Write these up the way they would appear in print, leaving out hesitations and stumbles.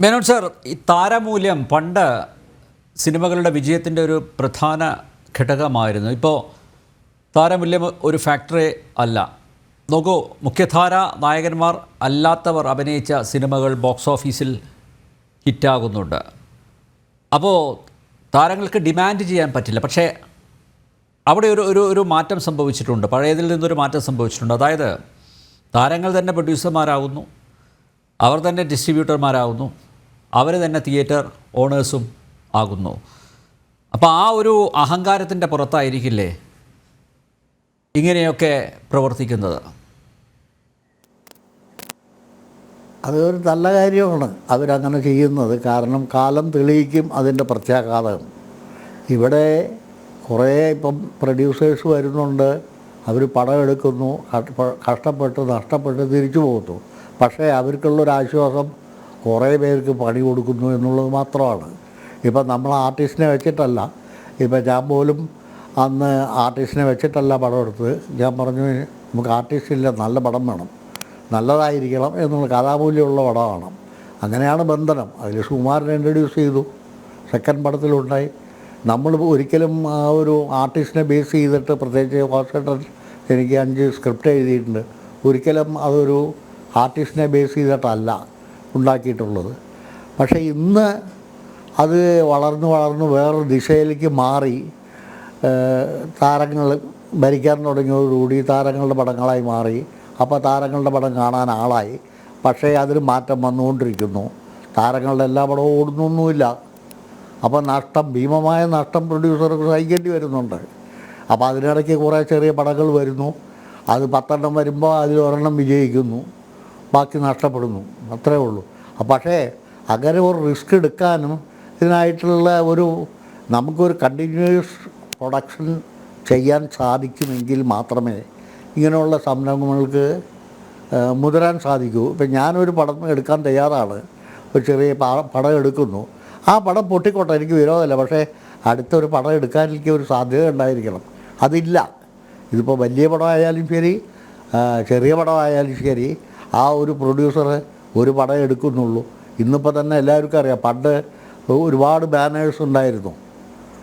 Menon sir, ഈ താരമൂല്യം പണ്ട് സിനിമകളുടെ വിജയത്തിൻ്റെ ഒരു പ്രധാന ഘടകമായിരുന്നു. ഇപ്പോൾ താരമൂല്യം ഒരു ഫാക്ടറി അല്ല. നോക്കൂ, മുഖ്യധാര നായകന്മാർ അല്ലാത്തവർ അഭിനയിച്ച സിനിമകൾ ബോക്സ് ഓഫീസിൽ ഹിറ്റാകുന്നുണ്ട്. അപ്പോൾ താരങ്ങൾക്ക് ഡിമാൻഡ് ചെയ്യാൻ പറ്റില്ല. പക്ഷേ അവിടെ ഒരു മാറ്റം സംഭവിച്ചിട്ടുണ്ട്. പഴയതിൽ നിന്നൊരു മാറ്റം സംഭവിച്ചിട്ടുണ്ട്. അതായത് താരങ്ങൾ തന്നെ പ്രൊഡ്യൂസർമാരാകുന്നു, അവർ തന്നെ ഡിസ്ട്രിബ്യൂട്ടർമാരാകുന്നു, അവർ തന്നെ തിയേറ്റർ ഓണേഴ്സും ആകുന്നു. അപ്പോൾ ആ ഒരു അഹങ്കാരത്തിൻ്റെ പുറത്തായിരിക്കില്ലേ ഇങ്ങനെയൊക്കെ പ്രവർത്തിക്കുന്നത്? അതൊരു നല്ല കാര്യമാണ് അവരങ്ങനെ ചെയ്യുന്നത്. കാരണം കാലം തെളിയിക്കും അതിൻ്റെ പ്രത്യാഘാതം. ഇവിടെ കുറേ ഇപ്പം പ്രൊഡ്യൂസേഴ്സ് വരുന്നുണ്ട്, അവർ പടം എടുക്കുന്നു, കഷ്ടപ്പെട്ട് നഷ്ടപ്പെട്ട് തിരിച്ചു പോകുന്നു. പക്ഷേ അവർക്കുള്ളൊരാശ്വാസം കുറേ പേർക്ക് പണി കൊടുക്കുന്നു എന്നുള്ളത് മാത്രമാണ്. ഇപ്പം നമ്മൾ ആർട്ടിസ്റ്റിനെ വെച്ചിട്ടല്ല, ഇപ്പം ഞാൻ പോലും അന്ന് ആർട്ടിസ്റ്റിനെ വെച്ചിട്ടല്ല പടം എടുത്തത്. ഞാൻ പറഞ്ഞു, നമുക്ക് ആർട്ടിസ്റ്റില്ല, നല്ല പടം വേണം, നല്ലതായിരിക്കണം എന്നുള്ള കഥാമൂല്യമുള്ള പടമാണ്. അങ്ങനെയാണ് ബന്ധനം. അതിൽ സുകുമാരനെ ഇൻട്രൊഡ്യൂസ് ചെയ്തു, സെക്കൻഡ് പടത്തിലുണ്ടായി. നമ്മൾ ഒരിക്കലും ആ ഒരു ആർട്ടിസ്റ്റിനെ ബേസ് ചെയ്തിട്ട്, പ്രത്യേകിച്ച് വാസേട്ടൻ എനിക്ക് 5 സ്ക്രിപ്റ്റ് എഴുതിയിട്ടുണ്ട്, ഒരിക്കലും അതൊരു ആർട്ടിസ്റ്റിനെ ബേസ് ചെയ്തിട്ടല്ല ഉണ്ടാക്കിയിട്ടുള്ളത്. പക്ഷേ ഇന്ന് അത് വളർന്ന് വേറൊരു ദിശയിലേക്ക് മാറി. താരങ്ങൾ ഭരിക്കാൻ തുടങ്ങിയതോടുകൂടി താരങ്ങളുടെ പടങ്ങളായി മാറി. അപ്പോൾ താരങ്ങളുടെ പടം കാണാൻ ആളായി. പക്ഷേ അതിന് മാറ്റം വന്നുകൊണ്ടിരിക്കുന്നു. താരങ്ങളുടെ എല്ലാ പടവും ഓടുന്നൊന്നുമില്ല. അപ്പോൾ നഷ്ടം, ഭീമമായ നഷ്ടം പ്രൊഡ്യൂസർക്ക് സഹിക്കേണ്ടി വരുന്നുണ്ട്. അപ്പോൾ അതിനിടയ്ക്ക് കുറേ ചെറിയ പടങ്ങൾ വരുന്നു. അത് 10 വരുമ്പോൾ അതിൽ ഒരെണ്ണം വിജയിക്കുന്നു, ബാക്കി നഷ്ടപ്പെടുന്നു. അത്രേ ഉള്ളൂ. പക്ഷേ അങ്ങനെ ഒരു റിസ്ക് എടുക്കാനും ഇതിനായിട്ടുള്ള നമുക്കൊരു കണ്ടിന്യൂസ് പ്രൊഡക്ഷൻ ചെയ്യാൻ സാധിക്കുമെങ്കിൽ മാത്രമേ ഇങ്ങനെയുള്ള സംരംഭങ്ങൾക്ക് മുതിരാൻ സാധിക്കൂ. ഇപ്പം ഞാനൊരു പടം എടുക്കാൻ തയ്യാറാണ്, ഒരു ചെറിയ പടം എടുക്കുന്നു. ആ പടം പൊട്ടിക്കോട്ടെ, എനിക്ക് വിരോധമല്ല. പക്ഷേ അടുത്തൊരു പടം എടുക്കാൻ എനിക്ക് ഒരു സാധ്യത ഉണ്ടായിരിക്കണം. അതില്ല. ഇതിപ്പോൾ വലിയ പടമായാലും ശരി, ചെറിയ പടമായാലും ശരി, ആ ഒരു പ്രൊഡ്യൂസർ ഒരു പടം എടുക്കുന്നുള്ളൂ. ഇന്നിപ്പോൾ തന്നെ എല്ലാവർക്കും അറിയാം, പണ്ട് ഒരുപാട് ബാനേഴ്സ് ഉണ്ടായിരുന്നു.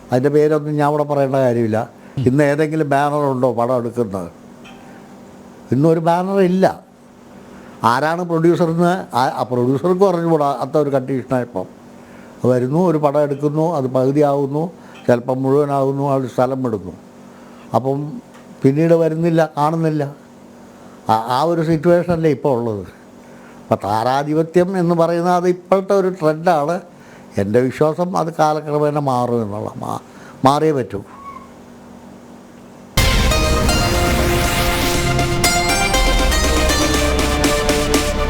അതിൻ്റെ പേരൊന്നും ഞാൻ ഇവിടെ പറയേണ്ട കാര്യമില്ല. ഇന്ന് ഏതെങ്കിലും ബാനറുണ്ടോ പടം എടുക്കുന്നത്? ഇന്നൊരു ബാനറില്ല. ആരാണ് പ്രൊഡ്യൂസറെന്ന് ആ പ്രൊഡ്യൂസർക്ക് പറഞ്ഞുകൂടാ. ഒരു കണ്ടീഷനായപ്പം വരുന്നു, ഒരു പടം എടുക്കുന്നു, അത് പകുതിയാവുന്നു, ചിലപ്പം മുഴുവനാകുന്നു, അവർ സ്ഥലം വിടുന്നു. അപ്പം പിന്നീട് വരുന്നില്ല, കാണുന്നില്ല. ആ ഒരു സിറ്റുവേഷനല്ലേ ഇപ്പോൾ ഉള്ളത്. അപ്പോൾ താരാധിപത്യം എന്ന് പറയുന്നത് അത് ഇപ്പോഴത്തെ ഒരു ട്രെൻഡാണ്. എൻ്റെ വിശ്വാസം അത് കാലക്രമേണ മാറും എന്നുള്ള, മാറിയേ പറ്റൂ.